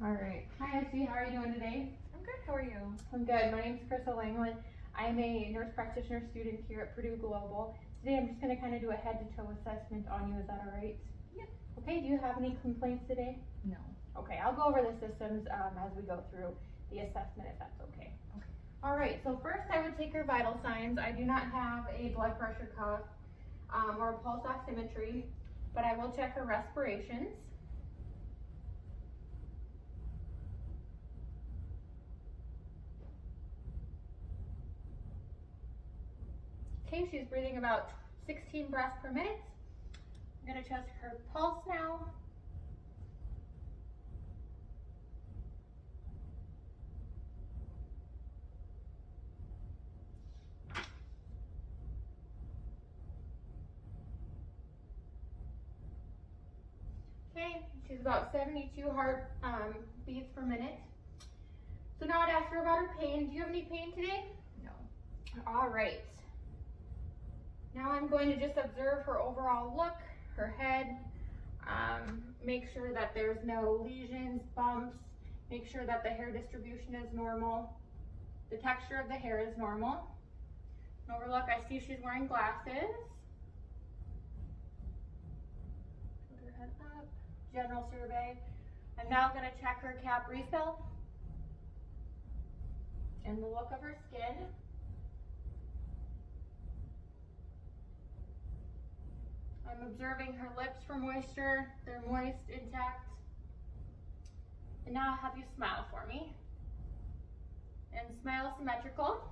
All right. Hi, Esty. How are you doing today? I'm good. How are you? I'm good. My name is Crystal Langland. I'm a nurse practitioner student here at Purdue Global. Today I'm just going to kind of do a head-to-toe assessment on you. Is that all right? Yep. Okay. Do you have any complaints today? No. Okay. I'll go over the systems as we go through the assessment, if that's okay. Okay. All right. So first, I would take your vital signs. I do not have a blood pressure cuff or a pulse oximetry, but I will check her respirations. Okay, she's breathing about 16 breaths per minute. I'm gonna check her pulse now. Okay, she's about 72 heart beats per minute. So now I'd ask her about her pain. Do you have any pain today? No. All right. Now I'm going to just observe her overall look, her head, make sure that there's no lesions, bumps, make sure that the hair distribution is normal, the texture of the hair is normal. And over look, I see she's wearing glasses. Put her head up, general survey. I'm now going to check her cap refill and the look of her skin. I'm observing her lips for moisture. They're moist, intact. And now I'll have you smile for me. And smile symmetrical.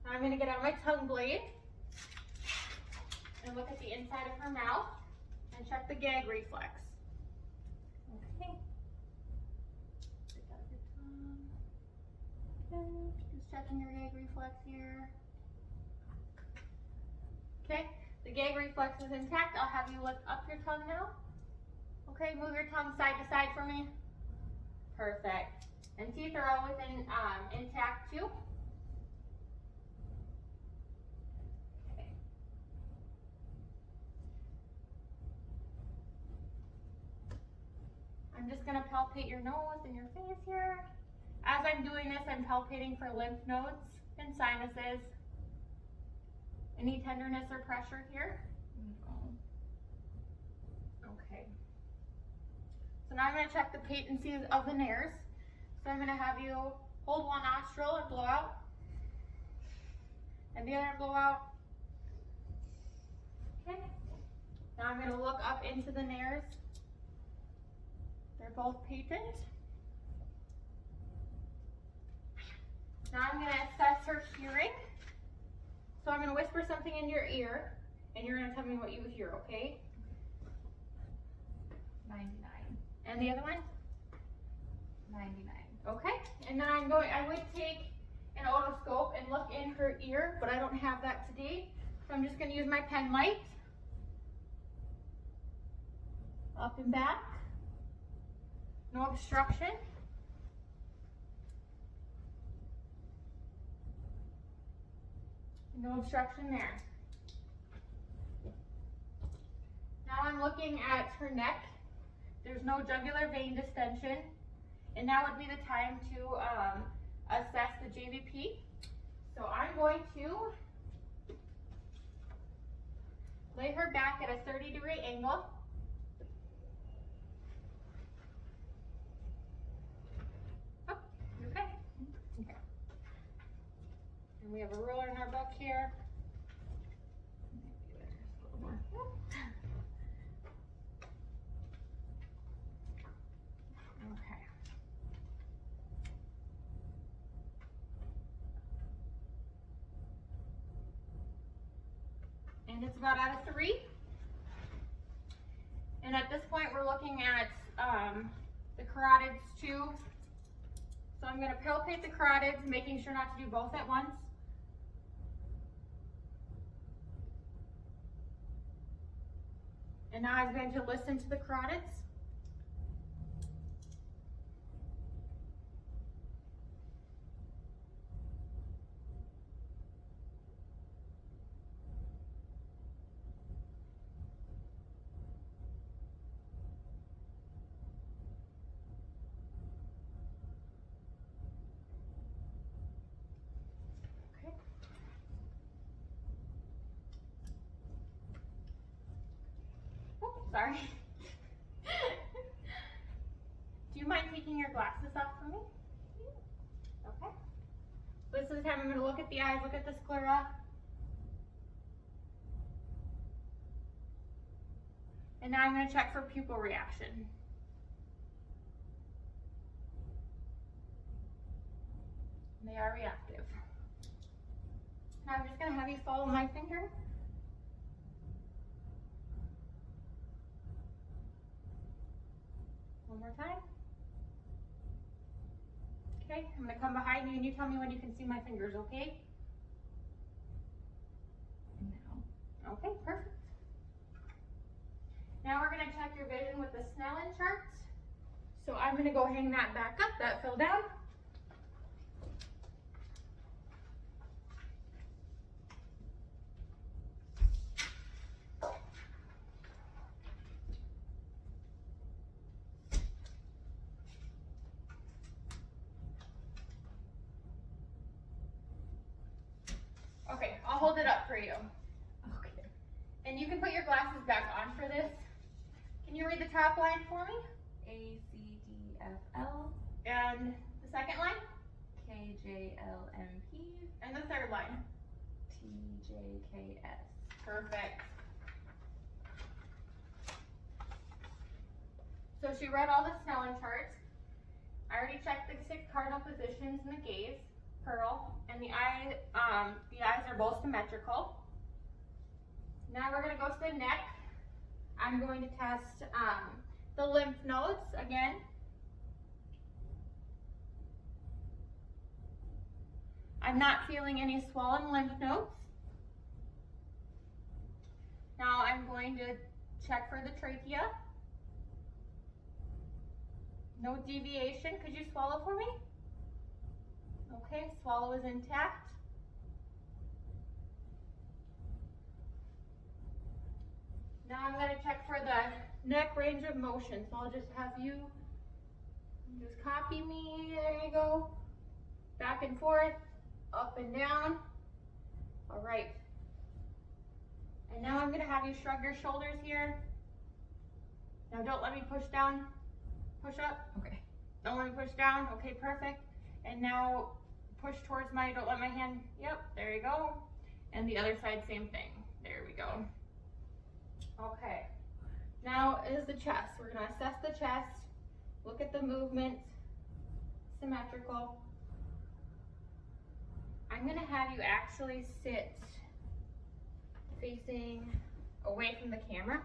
Now I'm going to get out my tongue blade and look at the inside of her mouth and check the gag reflex. Okay. Stick out your tongue. Okay. Just checking your gag reflex here. Okay, the gag reflex is intact. I'll have you lift up your tongue now. Okay, move your tongue side to side for me. Perfect. And teeth are all within intact too. Okay. I'm just gonna palpate your nose and your face here. As I'm doing this, I'm palpating for lymph nodes and sinuses. Any tenderness or pressure here? No. Okay. So now I'm going to check the patency of the nares. So I'm going to have you hold one nostril and blow out. And the other and blow out. Okay. Now I'm going to look up into the nares. They're both patent. Now I'm going to assess her hearing. So I'm going to whisper something in your ear, and you're going to tell me what you hear, okay? 99. And the other one? 99. Okay. And then I would take an otoscope and look in her ear, but I don't have that today. So I'm just going to use my pen light. Up and back. No obstruction. No obstruction there. Now I'm looking at her neck. There's no jugular vein distension. And now would be the time to assess the JVP. So I'm going to lay her back at a 30-degree angle. Oh, you okay? Okay. And we have a ruler in our book here. Okay. And it's about at a 3. And at this point, we're looking at the carotids too. So I'm going to palpate the carotids, making sure not to do both at once. And now I'm going to listen to the carotids. sorry. Do you mind taking your glasses off for me? Okay. This is the time I'm going to look at the eyes, look at the sclera. And now I'm going to check for pupil reaction. They are reactive. Now I'm just going to have you follow my finger. One more time. Okay, I'm going to come behind you and you tell me when you can see my fingers, okay? No. Okay, perfect. Now we're going to check your vision with the Snellen chart. So I'm going to go hang that back up, that fell down. Okay, I'll hold it up for you. Okay. And you can put your glasses back on for this. Can you read the top line for me? A, C, D, F, L, And the second line? K, J, L, M, P, And the third line? T, J, K, S. Perfect. So she read all the Snellen charts. I already checked the 6 cardinal positions in the gaze, pearl, and the eyes are both symmetrical. Now we're going to go to the neck. I'm going to test the lymph nodes again. I'm not feeling any swollen lymph nodes. Now I'm going to check for the trachea. No deviation. Could you swallow for me? Okay, swallow is intact. Now I'm going to check for the neck range of motion. So I'll just have you just copy me. There you go. Back and forth, up and down. All right. And now I'm going to have you shrug your shoulders here. Now don't let me push down. Push up. Okay. Don't let me push down. Okay, perfect. And now push towards don't let my hand, yep, there you go. And the other side, same thing. There we go. Okay. Now is the chest. We're going to assess the chest. Look at the movement. Symmetrical. I'm going to have you actually sit facing away from the camera.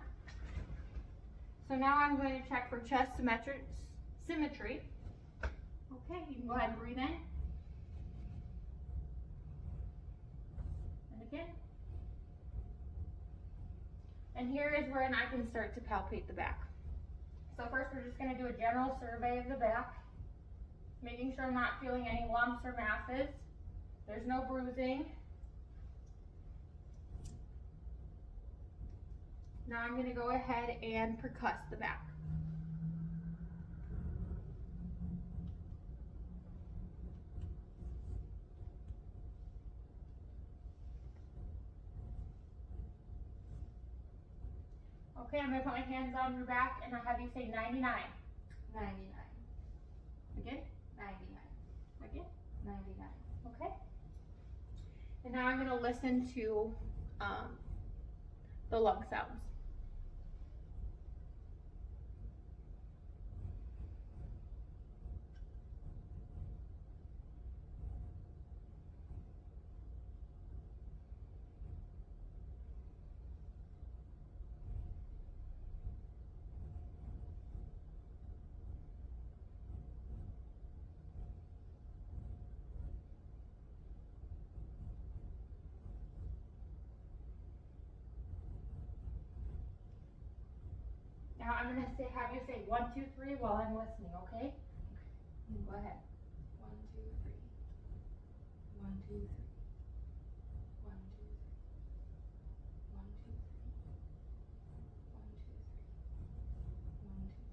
So now I'm going to check for chest symmetry. Okay, you can go ahead and breathe in. And again. And here is where I can start to palpate the back. So first we're just going to do a general survey of the back, making sure I'm not feeling any lumps or masses. There's no bruising. Now I'm going to go ahead and percuss the back. Okay, I'm going to put my hands on your back and I'll have you say 99. 99. Again? 99. Again? 99. Okay. And now I'm going to listen to the lung sounds. Now I'm going to have you say 1, 2, 3 while I'm listening, okay? Go ahead. 1, 2, 3. 1, 2, 3. 1, 2, 3. 1, 2, 3. 1, 2, 3. 1, 2,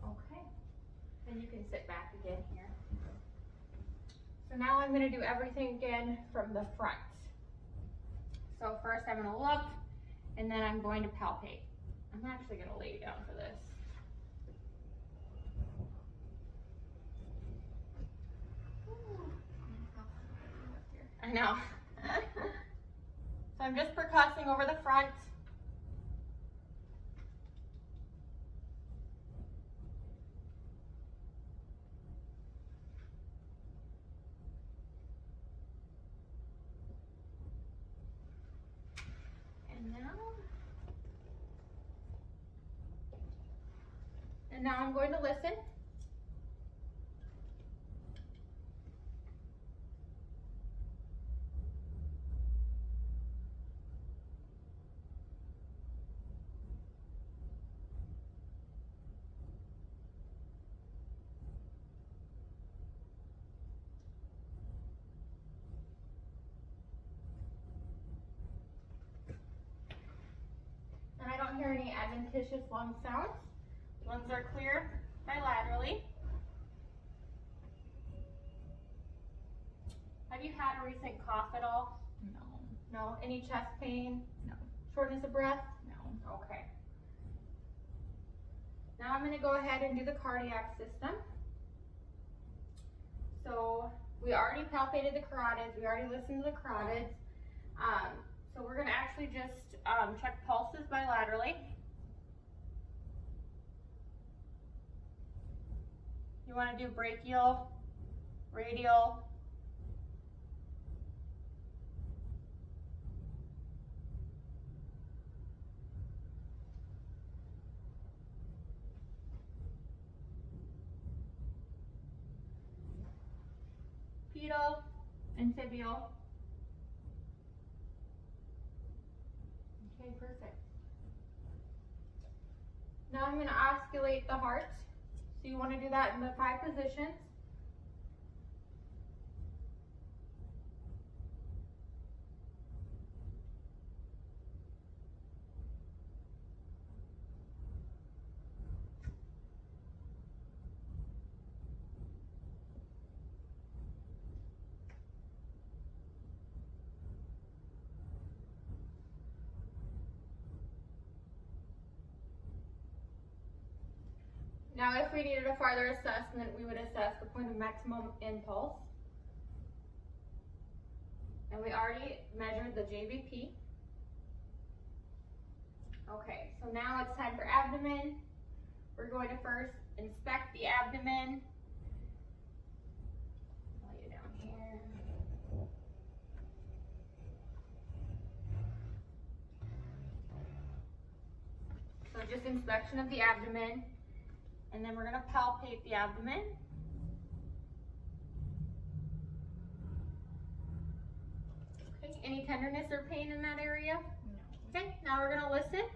3. Okay. And you can sit back again here. So now I'm going to do everything again from the front. I'm gonna look, and then I'm going to palpate. I'm actually gonna lay you down for this. I know. So I'm just percussing over the front. And now I'm going to listen. And I don't hear any adventitious lung sounds. Lungs are clear bilaterally. Have you had a recent cough at all? No. No? Any chest pain? No. Shortness of breath? No. Okay. Now I'm going to go ahead and do the cardiac system. So we already palpated the carotids. We already listened to the carotids. So we're going to actually just check pulses bilaterally. You want to do brachial, radial, pedal, and tibial. Okay, perfect. Now I'm going to osculate the heart. So you want to do that in the 5 positions. Now if we needed a farther assessment, we would assess the point of maximum impulse. And we already measured the JVP. Okay, so now it's time for abdomen. We're going to first inspect the abdomen. Lay you down here. So just inspection of the abdomen. And then we're going to palpate the abdomen. Okay, any tenderness or pain in that area? No. Okay, now we're going to listen.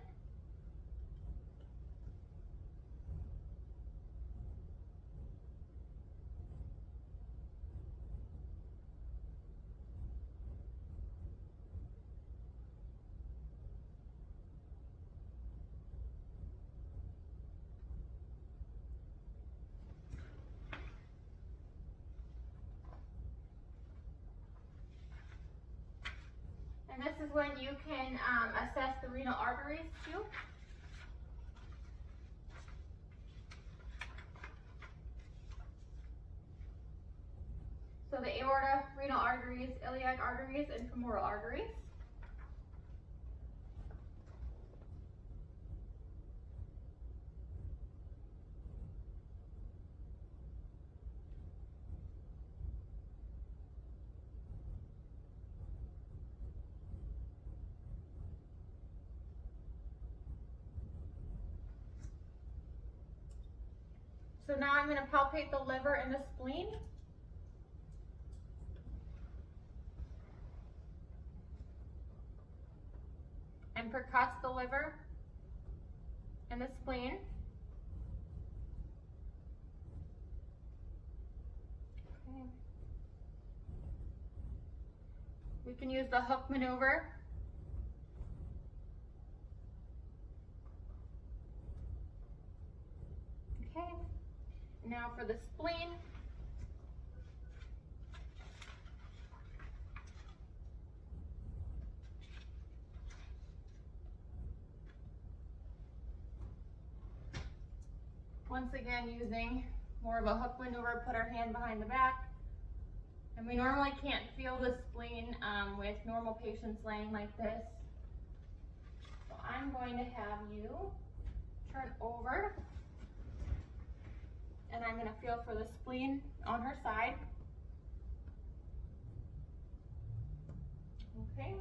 And this is when you can assess the renal arteries too. So the aorta, renal arteries, iliac arteries, and femoral arteries. So now I'm going to palpate the liver and the spleen. And percuss the liver and the spleen. Okay. We can use the hook maneuver. Okay. Now for the spleen. once again using more of a hook maneuver, put our hand behind the back. And we normally can't feel the spleen with normal patients laying like this. So I'm going to have you turn over, and I'm going to feel for the spleen on her side. Okay,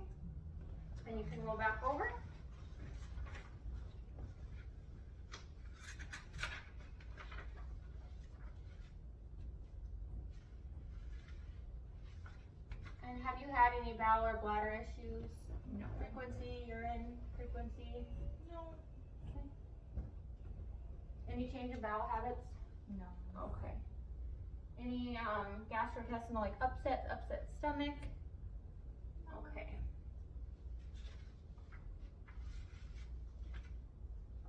and you can roll back over. And have you had any bowel or bladder issues? No. Frequency, urine frequency? No. Okay. Any change in bowel habits? No. Okay. Any gastrointestinal, like upset stomach? Okay.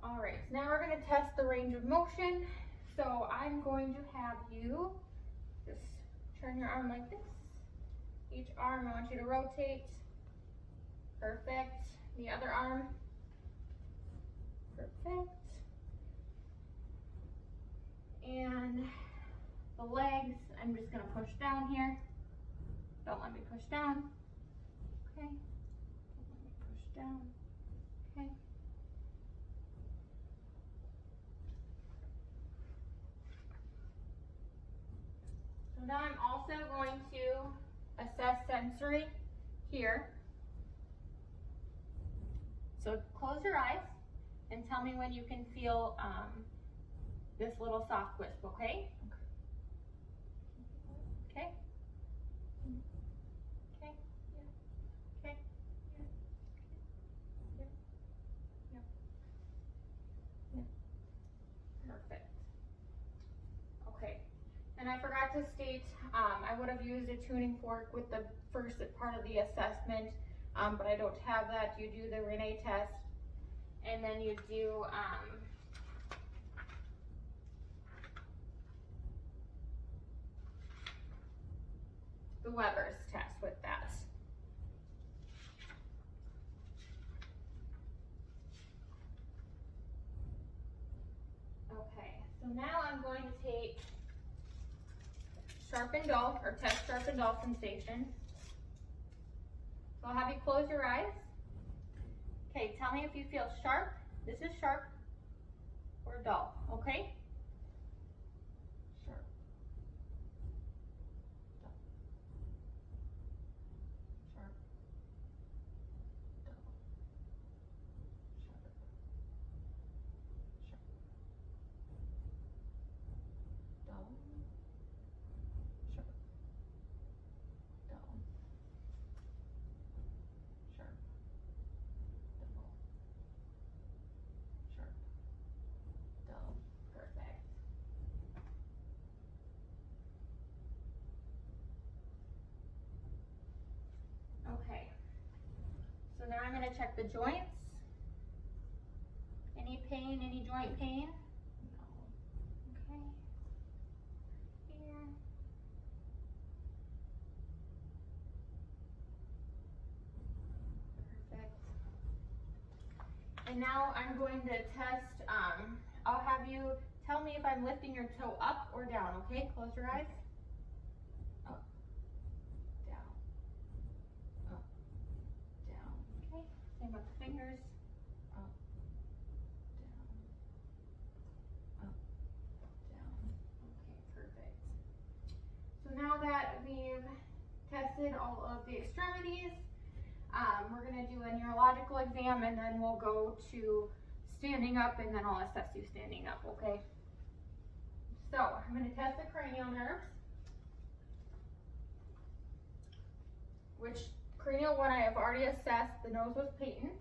All right, so now we're gonna test the range of motion. So I'm going to have you just turn your arm like this. Each arm, I want you to rotate. Perfect. The other arm. Perfect. And the legs, I'm just gonna push down here. Don't let me push down. Okay. Don't let me push down. Okay. So now I'm also going to assess sensory here. So close your eyes and tell me when you can feel this little soft wisp, okay? Okay? Okay? Okay? Perfect. Okay. And I forgot to state, I would have used a tuning fork with the first part of the assessment, but I don't have that. You do the Renee test, and then you do the Weber's test with that. Okay, so now I'm going to take sharp and dull, or test sharp and dull sensation. So I'll have you close your eyes. Okay, tell me if you feel sharp, this is sharp, or dull, okay? Sharp. Dull. Sharp. Dull. Sharp. Sharp. Dull. Sharp. Dull. Sharp. Dull. Sharp. Dull. Perfect. Okay, so now I'm gonna check the joints. Any pain, any joint pain? No. Okay. Here. Perfect. And now I'm going to test, I'll have you tell me if I'm lifting your toe up or down, okay? Close your eyes. Up. Down. Up. Down. Okay, same with the fingers. Up. Down. Up. Down. Okay, perfect. So now that we've tested all of the extremities, we're gonna do a neurological exam, and then we'll go to standing up, and then I'll assess you standing up, okay? So I'm gonna test the cranial nerves, which cranial one I have already assessed. The nose was patent,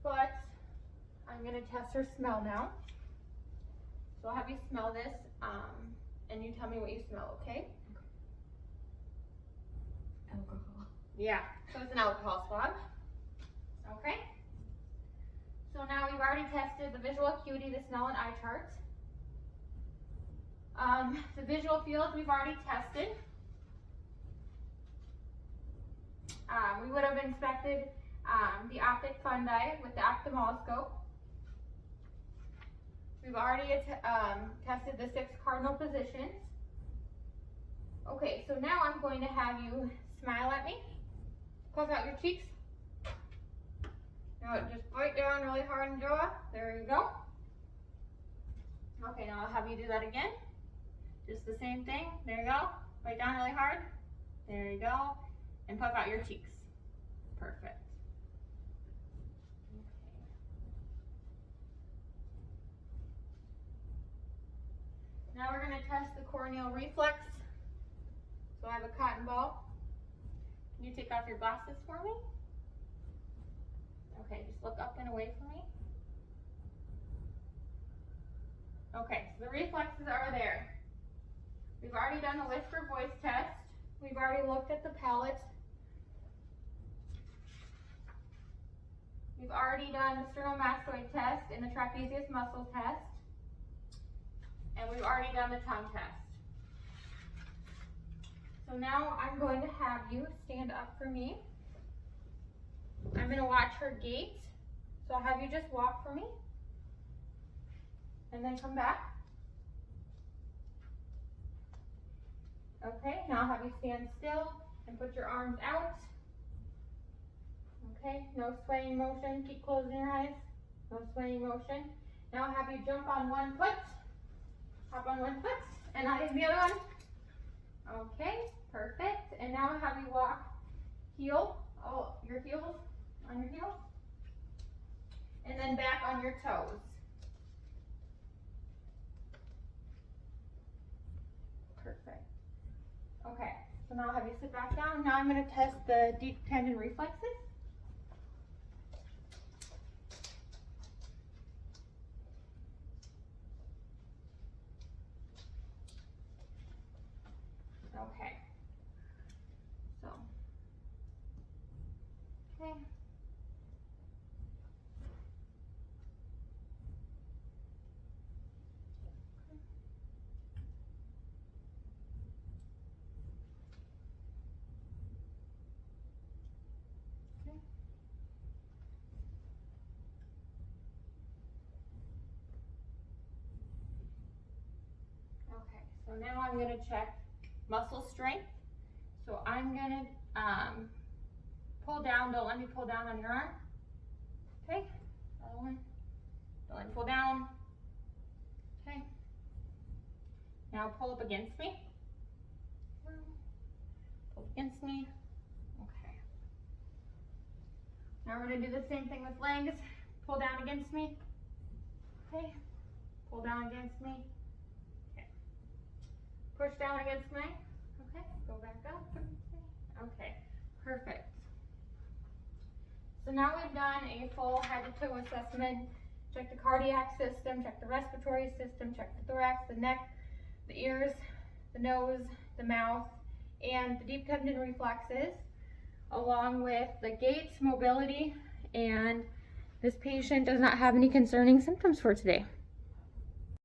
but I'm gonna test her smell now. So I'll have you smell this, and you tell me what you smell, okay? Alcohol. Yeah, so it's an alcohol swab. Okay. So now we've already tested the visual acuity, the smell and eye chart. The visual fields we've already tested. We would have inspected the optic fundi with the ophthalmoscope. We've already tested the 6 cardinal positions. Okay, so now I'm going to have you smile at me. Puff out your cheeks. Now just bite down really hard in the jaw. There you go. Okay, now I'll have you do that again. Just the same thing. There you go. Bite down really hard. There you go. And puff out your cheeks. Perfect. Now we're going to test the corneal reflex. So I have a cotton ball. Can you take off your glasses for me? Okay, just look up and away from me. Okay, so the reflexes are there. We've already done the whisper voice test. We've already looked at the palate. We've already done the sternomastoid test and the trapezius muscle test. And we've already done the tongue test. So now I'm going to have you stand up for me. I'm going to watch her gait. So I'll have you just walk for me. And then come back. Okay, now I'll have you stand still and put your arms out. Okay, no swaying motion. Keep closing your eyes. No swaying motion. Now I'll have you jump on one foot. Hop on one foot and out the other one. Okay, perfect. And now I'll have you walk your heels on your heels. And then back on your toes. Perfect. Okay, so now I'll have you sit back down. Now I'm going to test the deep tendon reflexes. Okay. So. Okay. Okay, so now I'm going to check muscle strength. So I'm going to pull down. Don't let me pull down on your arm. Okay, other one. Don't let me pull down. Okay. Now pull up against me. Pull up against me. Okay. Now we're going to do the same thing with legs. Pull down against me. Okay. Pull down against me. Okay. Push down against me. Okay. Go back up. Okay. Perfect. So now we've done a full head-to-toe assessment. Check the cardiac system, check the respiratory system, check the thorax, the neck, the ears, the nose, the mouth, and the deep tendon reflexes, along with the gait, mobility, and this patient does not have any concerning symptoms for today.